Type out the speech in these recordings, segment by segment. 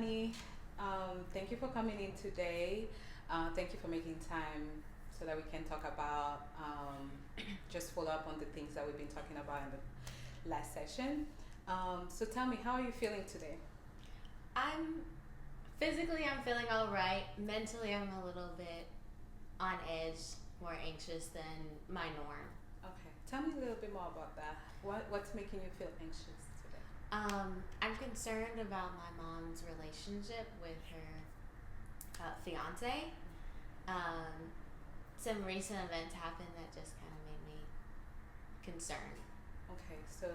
Tiffany. Thank you for coming in today. Thank you for making time so that we can talk about just follow up on the things that we've been talking about in the last session. So tell me, how are you feeling today? I'm I'm feeling all right. Mentally, I'm a little bit on edge, more anxious than my norm. Okay, tell me a little bit more about that. What's making you feel anxious today? I'm concerned about my mom's relationship with her fiance. Um, some recent events happened that just kind of made me concerned. Okay, so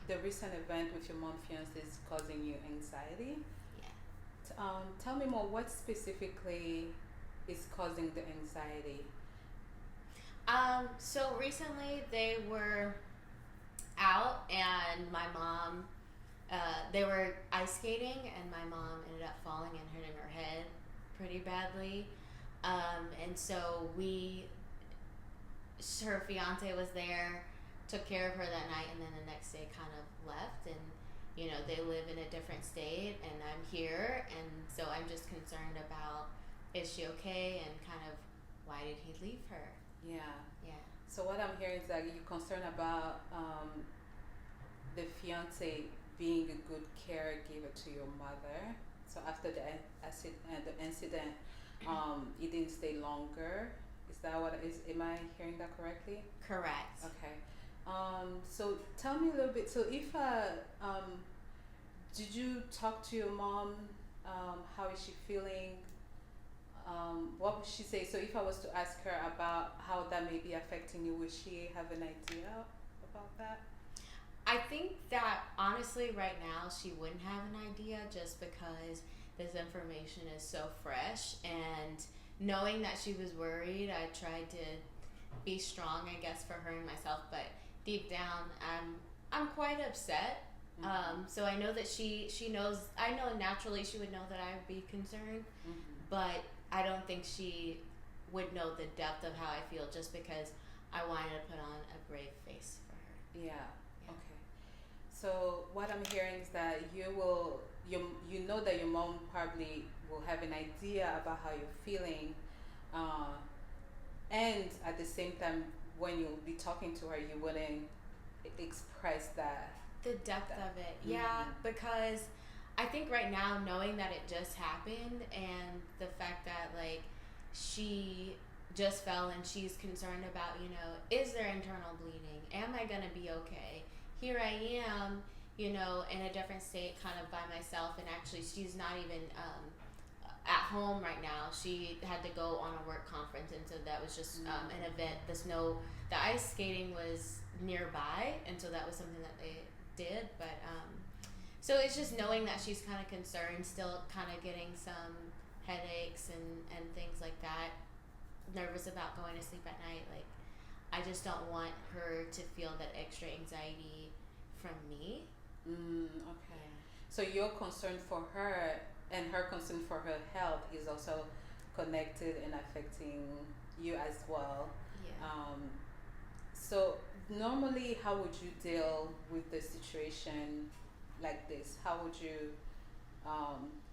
the recent event with your mom fiance is causing you anxiety. Yeah. Tell me more. What specifically is causing the anxiety? So recently they were out, and my mom, they were ice skating, and my mom ended up falling and hitting her head pretty badly. And so her fiance was there, took care of her that night, and then the next day kind of left. And they live in a different state, and I'm here, and so I'm just concerned about, is she okay, and kind of, why did he leave her? Yeah. Yeah. So what I'm hearing is that you're concerned about the fiance being a good caregiver to your mother. So after the incident, he didn't stay longer. Is that what is? Am I hearing that correctly? Correct. Okay. So tell me a little bit. So if did you talk to your mom? How is she feeling? What would she say? So if I was to ask her about how that may be affecting you, would she have an idea about that? I think that honestly, right now, she wouldn't have an idea, just because this information is so fresh. And knowing that she was worried, I tried to be strong, I guess, for her and myself. But deep down, I'm quite upset. So I know that she knows. I know naturally she would know that I would be concerned, but I don't think she would know the depth of how I feel, just because I wanted to put on a brave face for her. Yeah. Okay. So what I'm hearing is that you know that your mom probably will have an idea about how you're feeling, uh, and at the same time, when you'll be talking to her, you wouldn't express that. The depth That. of it, yeah, because I think right now, knowing that it just happened, and the fact that, like, she just fell, and she's concerned about, is there internal bleeding? Am I gonna be okay? Here I am, in a different state, kind of by myself, and actually, she's not even at home right now. She had to go on a work conference, and so that was just an event. The ice skating was nearby, and so that was something that they did. But so it's just knowing that she's kind of concerned, still kind of getting some headaches and things like that, nervous about going to sleep at night. Like, I just don't want her to feel that extra anxiety from me. Okay. So your concern for her and her concern for her health is also connected and affecting you as well. Yeah. So normally, how would you deal with the situation like this? How would you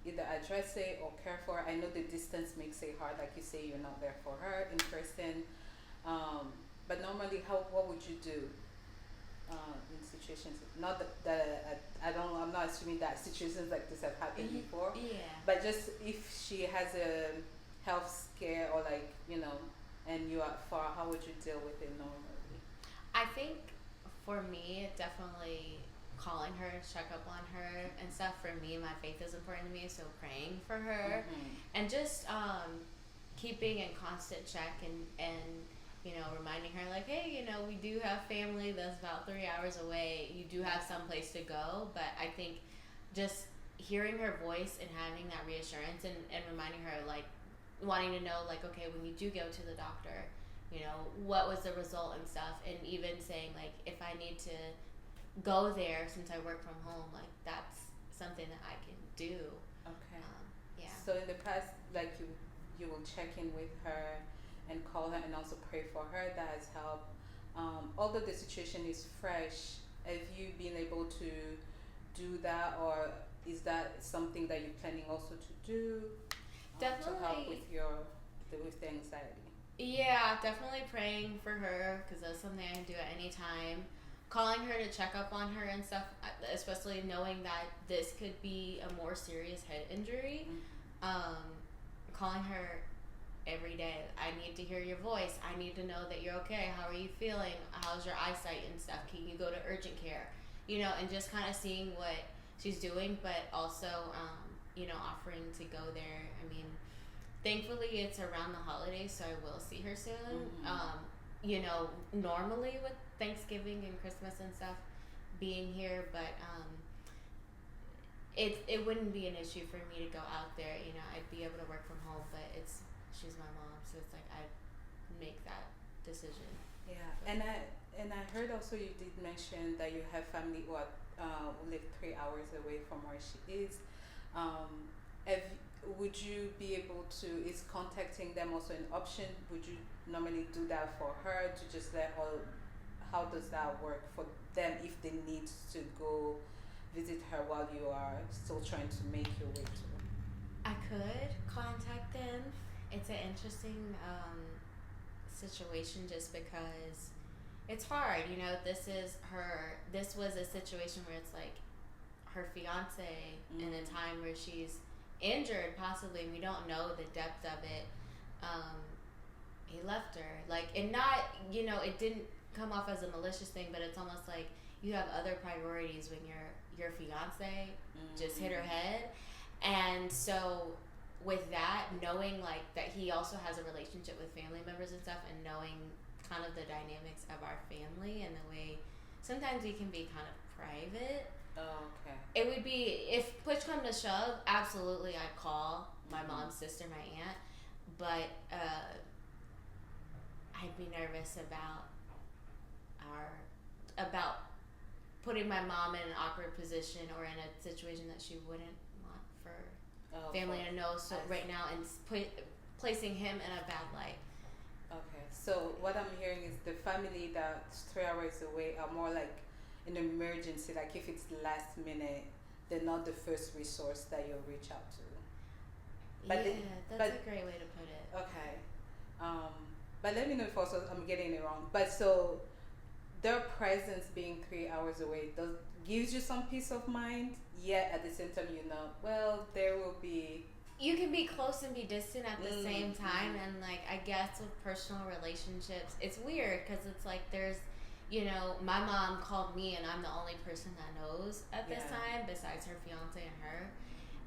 either address it or care for her? I know the distance makes it hard, like you say, you're not there for her in person. But normally, what would you do in situations? Not that I don't. I'm not assuming that situations like this have happened before. Yeah. But just if she has a health scare or like and you are far, how would you deal with it normally? I think for me, definitely calling her, check up on her and stuff. For me, my faith is important to me, so praying for her and just keeping in constant check, and reminding her, like, hey, we do have family that's about 3 hours away. You do have some place to go. But I think just hearing her voice and having that reassurance, and reminding her, like, wanting to know, like, okay, when you do go to the doctor, what was the result and stuff. And even saying, like, if I need to go there since I work from home, like, that's something that I can do. Okay. Yeah. So in the past, like you will check in with her and call her and also pray for her. That has helped. Although the situation is fresh, have you been able to do that, or is that something that you're planning also to do to help Definitely. with with the anxiety? Yeah, definitely praying for her because that's something I can do at any time. Calling her to check up on her and stuff, especially knowing that this could be a more serious head injury. Um, Calling her every day. I need to hear your voice. I need to know that you're okay. How are you feeling? How's your eyesight and stuff? Can you go to urgent care? And just kind of seeing what she's doing, but also, offering to go there. I mean, thankfully it's around the holidays, so I will see her soon. Normally with Thanksgiving and Christmas and stuff being here, but it wouldn't be an issue for me to go out there. I'd be able to work from home, but she's my mom, so it's like I make that decision. Yeah, and I heard also you did mention that you have family who live 3 hours away from where she is. Have Would you be able to? Is contacting them also an option? Would you normally do that for her to just let all? How does that work for them if they need to go visit her while you are still trying to make your way to? I could contact them. It's an interesting situation just because it's hard. This was a situation where it's like her fiance in a time where she's injured, possibly. We don't know the depth of it. He left her, and not, it didn't come off as a malicious thing, but it's almost like you have other priorities when your fiance just hit her head. And so with that, knowing that he also has a relationship with family members and stuff, and knowing kind of the dynamics of our family and the way sometimes we can be kind of private. Oh, okay. It would be, if push come to shove, absolutely I'd call my mom's sister, my aunt, but I'd be nervous about putting my mom in an awkward position or in a situation that she wouldn't want for family to know. So right now, and placing him in a bad light. Okay, so what I'm hearing is the family that's 3 hours away are more like an emergency, like if it's last minute, they're not the first resource that you'll reach out to. That's a great way to put it. Okay. But let me know if also I'm getting it wrong. But so their presence being 3 hours away gives you some peace of mind, yet at the same time there will be. You can be close and be distant at the same time, and I guess with personal relationships, it's weird because it's like there's. My mom called me, and I'm the only person that knows at this time besides her fiance and her.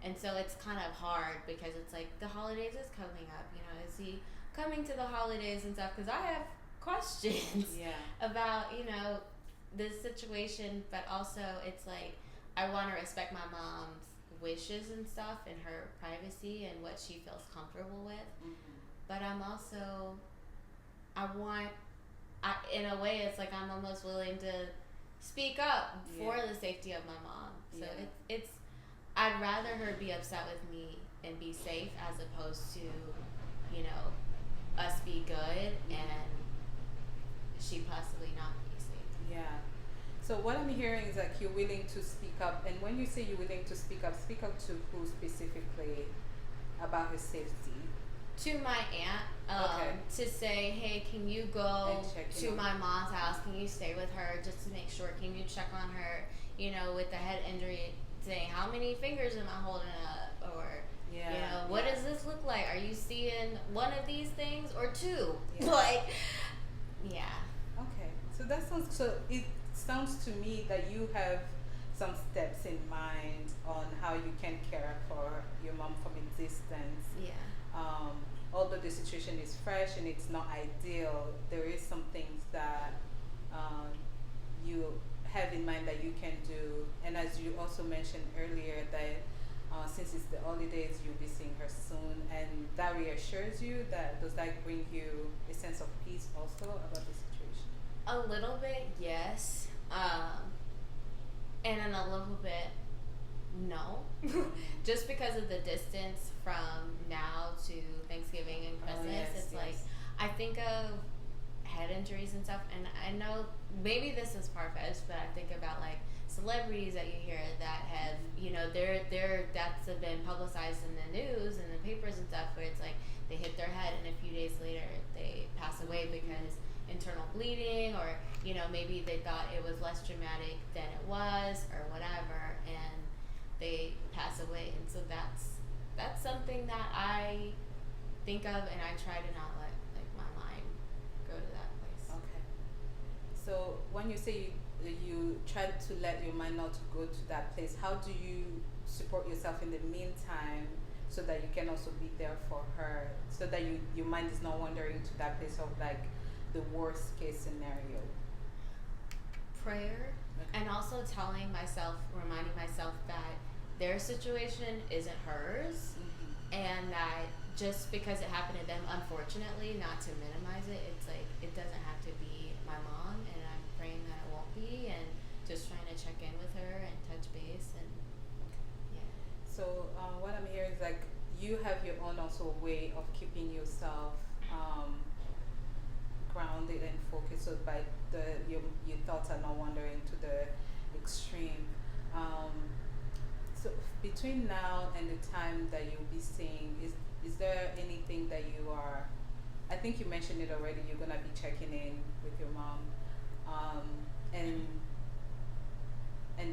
And so it's kind of hard because it's like the holidays is coming up. Is he coming to the holidays and stuff? Because I have questions about, this situation. But also it's like I want to respect my mom's wishes and stuff and her privacy and what she feels comfortable with. But I'm also, in a way, it's like I'm almost willing to speak up for the safety of my mom. So it's I'd rather her be upset with me and be safe as opposed to, us be good and she possibly not be safe. Yeah. So what I'm hearing is you're willing to speak up, and when you say you're willing to speak up to who specifically about her safety? To my aunt, to say, hey, can you go to my mom's house? Can you stay with her just to make sure? Can you check on her, with the head injury, saying, how many fingers am I holding up? Or, what does this look like? Are you seeing one of these things or two? Okay. So it sounds to me that you have some steps in mind on how you can care for your mom from a distance. Although the situation is fresh and it's not ideal, there is some things that you have in mind that you can do. And as you also mentioned earlier, that since it's the holidays, you'll be seeing her soon, and that reassures you. Does that bring you a sense of peace also about the situation? A little bit, yes. And then a little bit, no. Just because of the distance from now to Thanksgiving and Christmas, I think of head injuries and stuff, and I know maybe this is far-fetched, but I think about celebrities that you hear that have, you know, their deaths have been publicized in the news and the papers and stuff, where it's like they hit their head and a few days later they pass away because internal bleeding, or, you know, maybe they thought it was less traumatic than it was or whatever, and they pass away. And so that's something that I think of, and I try to not let like my mind go to that place. Okay. So when you say you try to let your mind not go to that place, how do you support yourself in the meantime so that you can also be there for her, so that your mind is not wandering to that place of like the worst case scenario? Prayer, Okay. and also telling myself, reminding myself that their situation isn't hers, and that just because it happened to them, unfortunately, not to minimize it, it's like it doesn't have to be my mom, and I'm praying that it won't be, and just trying to check in with her and touch base, and yeah. So what I'm hearing is like you have your own also way of keeping yourself grounded and focused, so by your thoughts are not wandering to the extreme. So between now and the time that you'll be seeing, is there anything that you are? I think you mentioned it already. You're gonna be checking in with your mom, and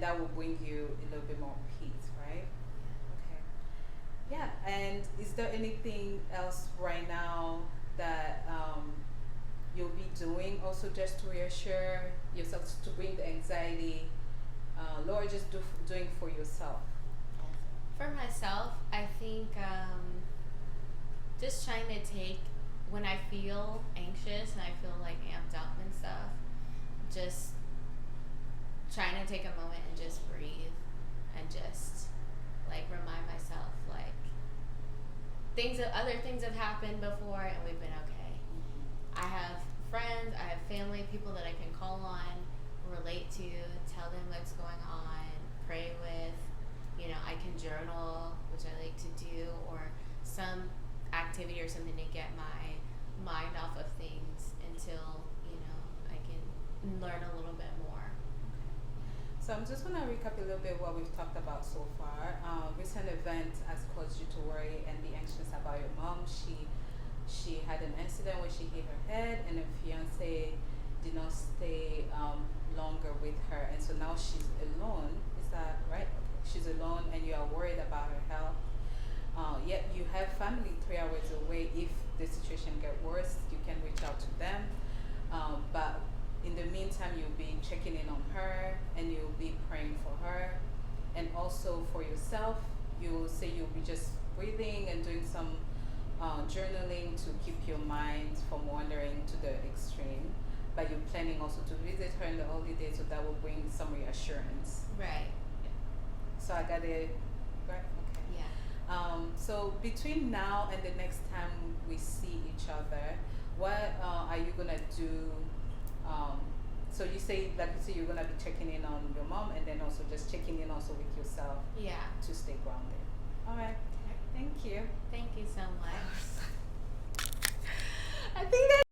that will bring you a little bit more peace, right? Okay. Yeah. And is there anything else right now that you'll be doing also just to reassure yourself, to bring the anxiety lower, just doing for yourself? For myself, I think just trying to take, when I feel anxious and I feel like amped up and stuff, just trying to take a moment and just breathe and just like remind myself like other things have happened before and we've been okay. I have friends, I have family, people that I can call on, relate to, tell them what's going on, pray with. You know, I can journal, which I like to do, or some activity or something to get my mind off of things until, you know, I can learn a little bit more. So I'm just gonna recap a little bit what we've talked about so far. Recent event has caused you to worry and be anxious about your mom. She had an incident where she hit her head, and her fiance did not stay longer with her, and so now she's alone. Is that right? Okay. She's alone, and you are worried about her health. Yet you have family 3 hours away. If the situation gets worse, you can reach out to them. But in the meantime, you'll be checking in on her, and you'll be praying for her, and also for yourself. You'll say you'll be just breathing and doing some journaling to keep your mind from wandering to the extreme. But you're planning also to visit her in the holidays, so that will bring some reassurance. Right. So I got it right. Okay. Yeah. So between now and the next time we see each other, what are you gonna do? So you say, like you say, you're gonna be checking in on your mom, and then also just checking in also with yourself Yeah. to stay grounded. All right. Thank you. Thank you so much. I think that